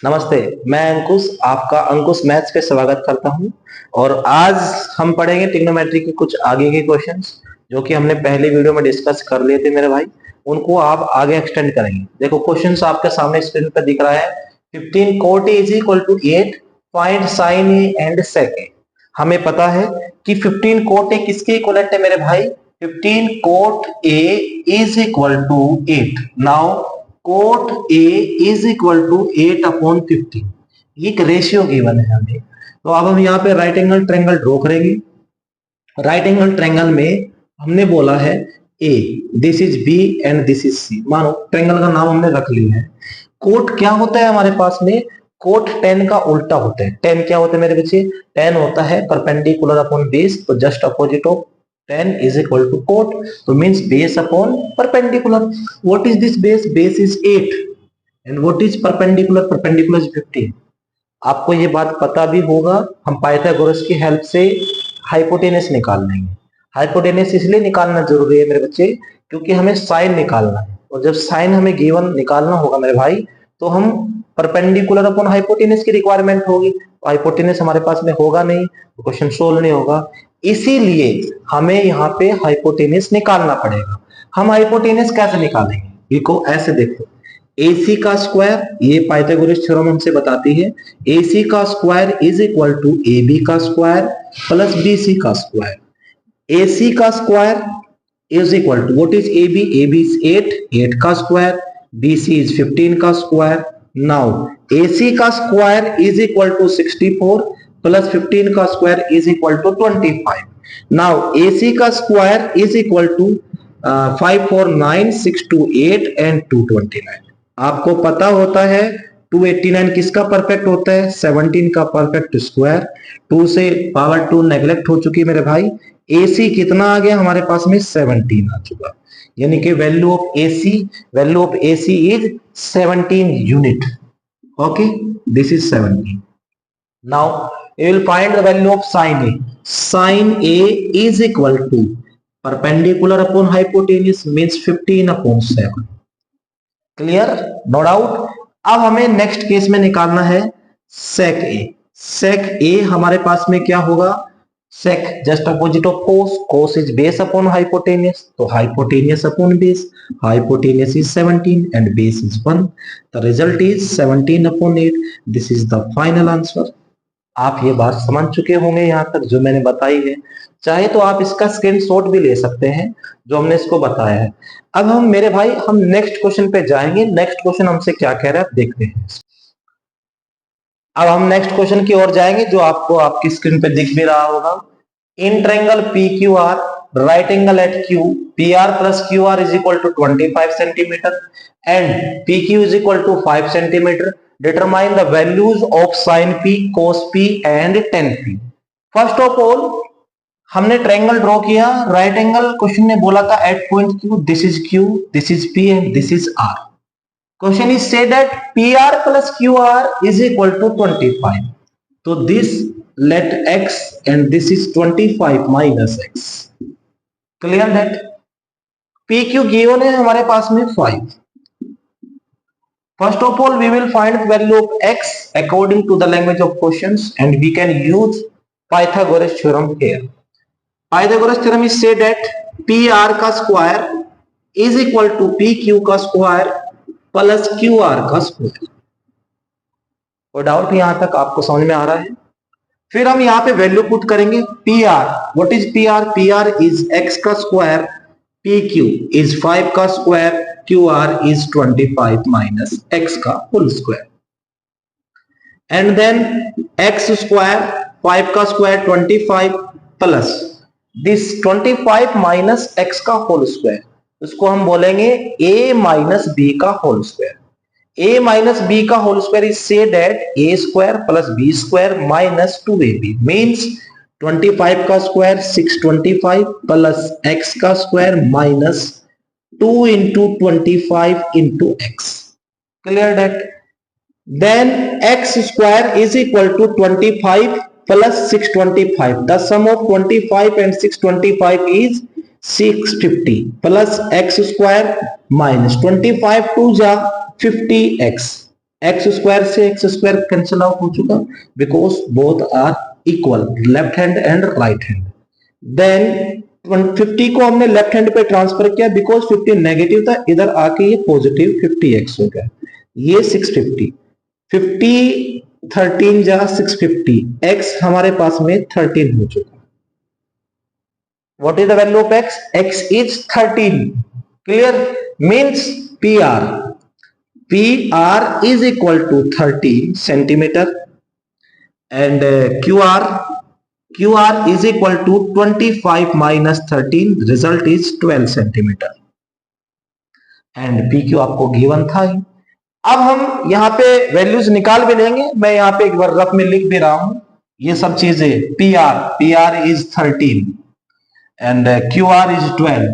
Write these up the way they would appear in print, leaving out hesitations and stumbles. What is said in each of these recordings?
नमस्ते। मैं अंकुश, आपका अंकुश मैथ्स पे स्वागत करता हूं। और आज हम पढ़ेंगे ट्रिग्नोमेट्री के कुछ आगे के क्वेश्चंस जो कि हमने पहले वीडियो में डिस्कस कर लिए थे मेरे भाई। उनको आप आगे एक्सटेंड करेंगे। देखो क्वेश्चंस आपके सामने स्क्रीन पर दिख रहा है। 15 cot A is equal to 8, find sin A and sec A। हमें पता है कि 15 cot A किसके इक्वलेंट है मेरे भाई? 15 cot A is equal to 8। Now cot A is equal to 8 upon 15। ये एक रेशियो गिवन है हमें। तो अब हम यहाँ पे राइट एंगल ट्रायंगल ड्रॉ करेंगे। राइट एंगल ट्रायंगल में हमने बोला है A, this is B and this is C। मानो ट्रायंगल का नाम हमने रख लिया है। कोट क्या होता है हमारे पास में? कोट tan का उल्टा होता है। tan क्या होता है मेरे बच्चे? tan होता है परपेंडिकुलर अपॉन बेस। तो just opposite of tan is equal to cot, तो means base upon perpendicular। what is this base? base is 8 and what is perpendicular? perpendicular is 15। आपको ये बात पता भी होगा, हम पाइथागोरस की हेल्प से हाइपोटेनस निकाल लेंगे। हाइपोटेनस इसलिए निकालना जरूरी है मेरे बच्चे क्योंकि हमें साइन निकालना है, और जब साइन हमें गिवन निकालना होगा मेरे भाई तो हम परपेंडिकुलर अपॉन हाइपोटेनस की रिक्वायरमेंट होगी। हाइपोटेनस हमारे पास में होगा नहीं तो क्वेश्चन सोल्व नहीं होगा। इसीलिए हमें यहाँ पे हाइपोटेनस निकालना पड़ेगा। हम हाइपोटेनस कैसे निकालेंगे? देखो ऐसे देखो, AC का स्क्वायर, ये पाइथागोरस थ्योरम हमसे बताती है, AC का square is equal to AB का स्क्वायर प्लस BC का स्क्वायर। AC का square is equal to what is AB? AB is 8 का स्क्वायर, BC इज 15 का स्क्वायर। नाउ AC का square is equal to 64 plus 15 का square is equal to 25। Now AC का square is equal to 5 4 9 6 2 8 and 229। आपको पता होता है 289 किसका परफेक्ट होता है? 17 का परफेक्ट स्क्वायर। 2 से पावर 2 नेग्लेक्ट हो चुकी है मेरे भाई। AC कितना आ गया हमारे पास में? 17 आ चुका, यानी कि value of AC is 17 unit. Okay, this is 17। Now you will find the value of sin A। sin A is equal to perpendicular upon hypotenuse means 15 upon 7। Clear? No doubt. अब हमें नेक्स्ट केस में निकालना है sec A। sec A हमारे पास में क्या होगा? sec just opposite of cos। cos is base upon hypotenuse, तो hypotenuse upon base. Hypotenuse is 17 and base is 1। The result is 17 upon 8। This is the final answer. आप ये बात समझ चुके होंगे यहाँ तक जो मैंने बताई है। चाहे तो आप इसका स्क्रीनशॉट भी ले सकते हैं जो हमने इसको बताया है। अब हम मेरे भाई हम नेक्स्ट क्वेश्चन पे जाएंगे। नेक्स्ट क्वेश्चन हमसे क्या कह रहा है आप देखते हैं। अब हम नेक्स्ट क्वेश्चन की ओर जाएंगे जो आपको आपकी स्क्रीन पे दिख भी रहा होगा। In triangle PQR, right angle at Q, PR plus QR is equal to 25 centimetre and PQ is equal to 5 centimetre. Determine the values of sin P, cos P and tan P। First of all हमने triangle draw किया। Right angle question ने बोला था at point Q, this is Q, this is P and this is R। Question is say that PR plus QR is equal to 25। तो this let x and this is 25 minus x। Clear that PQ given है हमारे पास में 5। First of all, we will find the value of x according to the language of questions and we can use Pythagoras theorem here। Pythagoras theorem is say that PR का square is equal to PQ का square plus QR का square. कोई doubt यहां तक आपको समझ में आ रहा है? फिर हम यहाँ पे वैल्यू पुट करेंगे। PR, what is PR? PR is x का स्क्वायर, PQ इज 5 का square, QR is 25 minus x का whole square. And then x square 5 का square 25 plus this 25 minus x का होल स्क्वायर, इसको हम बोलेंगे a माइनस b का whole square. a minus b का whole square is say that a square plus b square minus 2ab means 25 का square 625 plus x का square minus 2 into 25 into x। Clear that? Then x square is equal to 25 plus 625। The sum of 25 and 625 is 650 plus x square minus 25 2 जा 50x x square से x square cancel out हो चुका because both are equal, left hand and right hand. Then 50 को हमने left hand पे transfer किया because 50 negative था, इधर आके ये पॉजिटिव 50x हो गया, ये 650, 50 13 जा 650, x हमारे पास में 13 हो चुका। What is the value of x? X is 13. Clear? Means PR. PR is equal to 13 centimeter and QR is equal to 25 minus 13. Result is 12 centimeter. And PQ आपको गिवन था ही। अब हम यहाँ पे वैल्यूज निकाल भी लेंगे, मैं यहाँ पे एक बार रफ में लिख भी रहा हूं ये सब चीजें। PR is 13 and QR is 12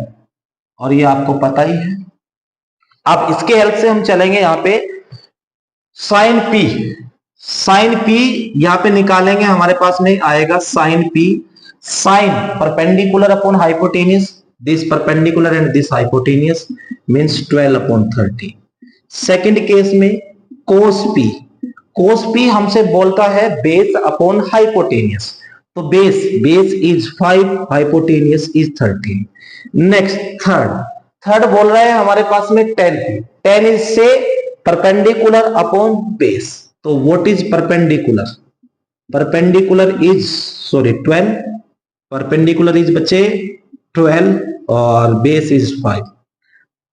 और ये आपको पता ही है। अब इसके हेल्प से हम चलेंगे यहाँ पे साइन P यहाँ पे निकालेंगे, हमारे पास में आएगा sine P, sine perpendicular upon hypotenuse, this perpendicular and this hypotenuse means 12 upon 30। Second case में कोस P हमसे बोलता है बेस अपॉन हाइपोटेनियस, तो base is 5, hypotenuse is 13। Next third बोल रहे हैं हमारे पास में 10 इज से परपेंडिकुलर अपॉन बेस, तो what is perpendicular? Perpendicular is 12, perpendicular is बच्चे 12 और बेस इज 5।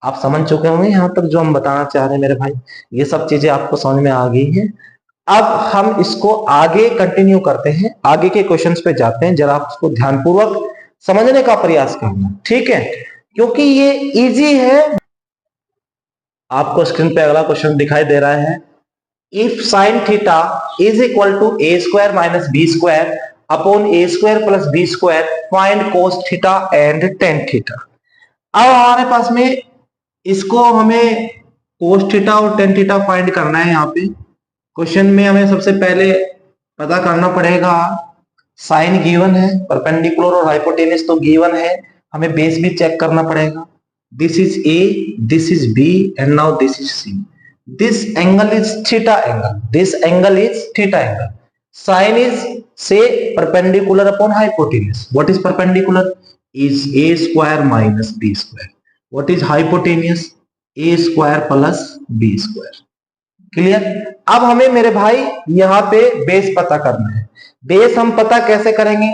आप समझ चुके होंगे यहां तक जो हम बताना चाह रहे हैं मेरे भाई, ये सब चीजें आपको समझ में आ गई है। अब हम इसको आगे कंटिन्यू करते हैं, आगे के क्वेश्चंस पे जाते हैं, जरा आप इसको ध्यानपूर्वक समझने का प्रयास करना, ठीक है, क्योंकि ये इजी है। आपको स्क्रीन पे अगला क्वेश्चन दिखाई दे रहा है, if sine theta is equal to A square minus B square upon A square plus B square, find cos theta and tan theta. अब हमारे पास में इसको हमें कोस थीटा और टेन थीटा फाइंड करना है। यहाँ पे क्वेश्चन में हमें सबसे पहले पता करना पड़ेगा, साइन गिवन है, परपेंडिकुलर और हाइपोटेनस तो गिवन है, हमें बेस भी चेक करना पड़ेगा। This is A, this is B and now this is C. This angle is theta angle, this angle is theta angle. Sine is से perpendicular upon hypotenuse, what is perpendicular is A square minus B square, what is hypotenuse A square plus B square. Clear? अब हमें मेरे भाई यहां पे base पता करना है। बेस हम पता कैसे करेंगे?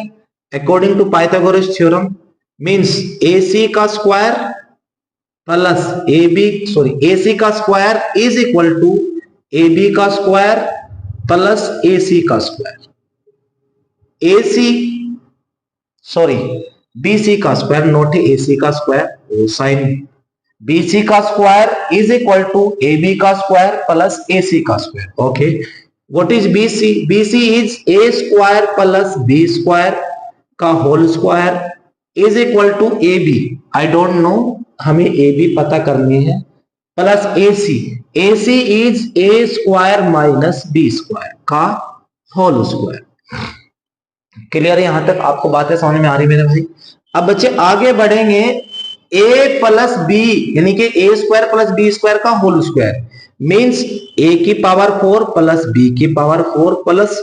According to Pythagoras theorem means AC का स्क्वायर प्लस AC का square is equal to AB का स्क्वायर प्लस AC का स्क्वायर। BC का स्क्वायर नॉट AC का स्क्वायर, साइन BC का square is equal to AB का स्क्वायर प्लस AC का square. Okay, what is BC? BC is A square plus B square का whole square is equal to AB, I don't know, हमें AB पता करनी है, plus AC is A square minus B square का whole square. Clear? यहां तक आपको बातें समझ में आ रही मेरे भाई? अब बच्चे आगे बढ़ेंगे, a प्लस बी यानी कि A square plus B square का होल स्क्वायर मींस a की पावर 4 प्लस b की power 4 plus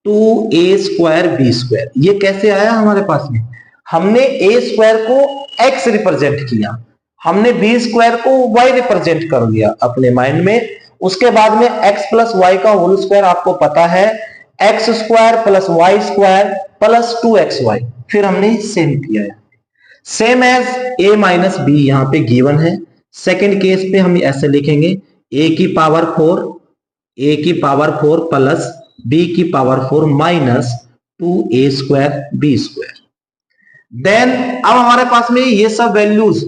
2a square b square. ये कैसे आया हमारे पास में? हमने a स्क्वायर को x रिप्रेजेंट किया, हमने b स्क्वायर को y रिप्रेजेंट कर दिया अपने माइंड में, उसके बाद में x प्लस वाई का होल स्क्वायर आपको पता है, X square plus Y square plus 2xy, फिर हमने सेम किया है, same as a minus B यहां पे गिवन है। सेकंड केस पे हम ऐसे लिखेंगे a की पावर 4 प्लस b की power 4 minus 2a square b square. Then अब हमारे पास में ये सब वैल्यूज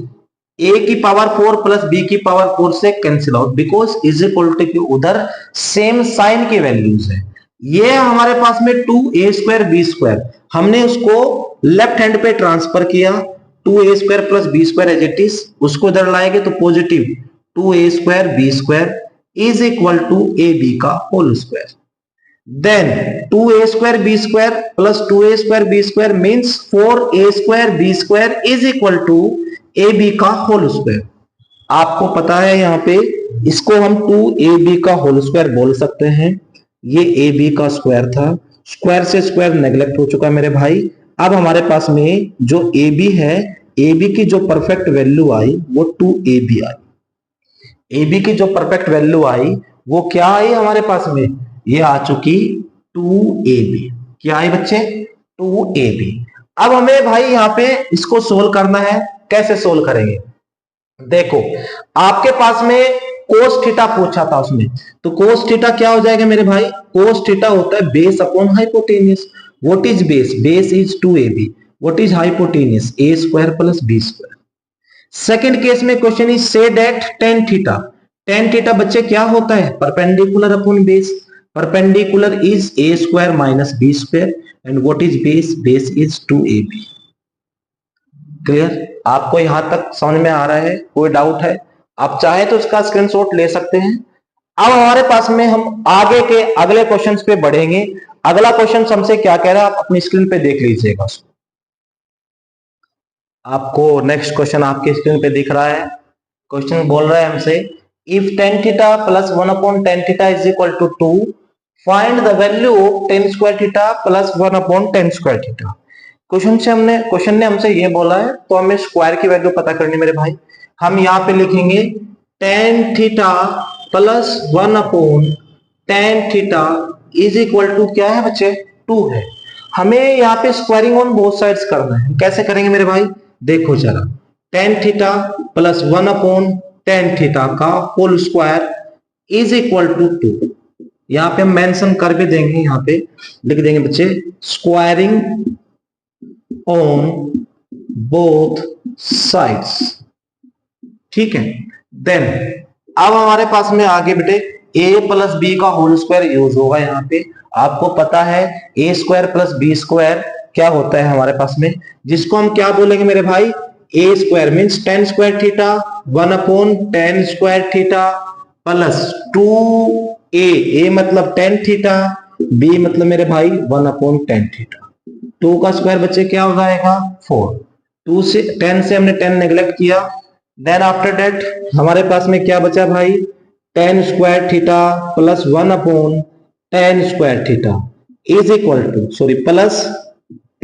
a की पावर 4 प्लस b की पावर 4 से cancel out because is equal to की उधर सेम साइन की वैल्यूज है। ये हमारे पास में 2a स्क्वायर b स्क्वायर, हमने उसको लेफ्ट हैंड पे ट्रांसफर किया, 2a square plus b square as it is, उसको इधर लाएंगे तो positive 2a square b square is equal to ab का whole square. Then 2a square b square plus 2a square b square means 4a square b square is equal to ab का whole square. आपको पता है यहाँ पे इसको हम 2ab का होल स्क्वायर बोल सकते हैं। ये ab का स्क्वायर था, स्क्वायर से स्क्वायर नेग्लेक्ट हो चुका है मेरे भाई। अब हमारे पास में जो ab है, ab की जो परफेक्ट वैल्यू आई वो 2ab आई। ab की जो परफेक्ट वैल्यू आई वो क्या आई हमारे पास में, ये आ चुकी 2ab। क्या आई बच्चे, 2ab। अब हमें भाई यहाँ पे इसको सोल्व करना है। कैसे सोल्व करेंगे, देखो आपके पास में कोस थीटा पूछा था उसमें, तो कोस थीटा क्या हो जाएगा मेरे भाई, कोस थीटा होता है base upon hypotenuse. What is base, base is 2ab। What is hypotenuse, a square plus b square. Second case में question is say that tan theta, tan theta बच्चे क्या होता है, perpendicular upon base. Perpendicular is a square minus b square and what is base, base is 2ab। Clear, आपको यहां तक समझ में आ रहा है, कोई डाउट है? आप चाहे तो इसका स्क्रीनशॉट ले सकते हैं। अब हमारे पास में हम आगे के अगले क्वेश्चंस पे बढ़ेंगे। अगला क्वेश्चन हमसे क्या कह रहा है, आप अपनी स्क्रीन पे देख लीजिएगा उसको। आपको नेक्स्ट क्वेश्चन आपकी स्क्रीन पे दिख रहा है। क्वेश्चन बोल रहा है हमसे, if tan theta plus 1 upon tan theta is equal to 2, find the value of tan square theta plus 1 upon tan square theta. Question ने हमसे ये बोला है, तो हमें स्क्वायर की वैल्यू पता करनी मेरे भाई। हम यहाँ पे लिखेंगे tan theta plus 1 upon tan theta is equal to क्या है बच्चे, 2 है। हमें यहाँ पे स्क्वायरिंग ऑन बोथ साइड्स करना है। कैसे करेंगे मेरे भाई, देखो जरा, tan theta plus 1 upon tan theta का whole square is equal to 2। यहाँ पे हम मेंशन कर भी देंगे, यहाँ पे लिख देंगे बच्चे स्क्वायरिंग ऑन बोथ साइड्स। ठीक है, देन अब हमारे पास में आगे बेटे a प्लस बी का होल स्क्वायर यूज होगा। यहाँ पे आपको पता है a square plus B square क्या होता है हमारे पास में, जिसको हम क्या बोलेंगे मेरे भाई, a square means tan square theta 1 upon tan square theta plus 2a। a मतलब tan थीटा, b मतलब मेरे भाई 1 अपॉन tan थीटा। 2 का स्क्वायर बच्चे क्या हो जाएगा, 4। 2 से 10 से हमने 10 नेग्लेक्ट किया। देन आफ्टर दैट हमारे पास में क्या बचा भाई, tan square theta plus 1 upon tan square theta is equal to, sorry plus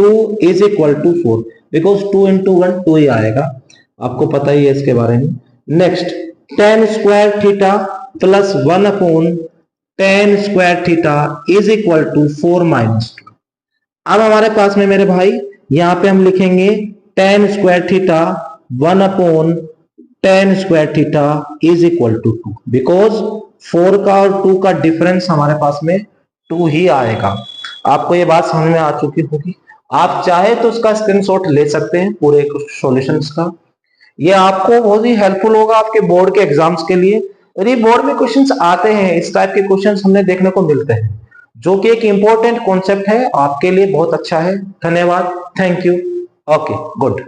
2 is equal to 4, because 2 into 1 2 ही आएगा, आपको पता ही है इसके बारे में। Next tan square theta plus 1 upon tan square theta is equal to 4 minus 2। अब हमारे पास में मेरे भाई यहाँ पे हम लिखेंगे tan square theta 1 upon tan square theta is equal to 2, because 4 का और 2 का डिफरेंस हमारे पास में 2 ही आएगा। आपको ये बात समझ में आ चुकी होगी। आप चाहे तो उसका स्क्रीनशॉट ले सकते हैं पूरे सॉल्यूशंस का। ये आपको बहुत ही हेल्पफुल होगा आपके बोर्ड के एग्जाम्स के लिए। और ये बोर्ड में क्वेश्चंस आते हैं, इस टाइप के क्वेश्चंस हमें देखने को मिलते हैं, जो कि एक इंपॉर्टेंट कॉन्सेप्ट है, आपके लिए बहुत अच्छा है। धन्यवाद, थैंक यू, ओके, गुड।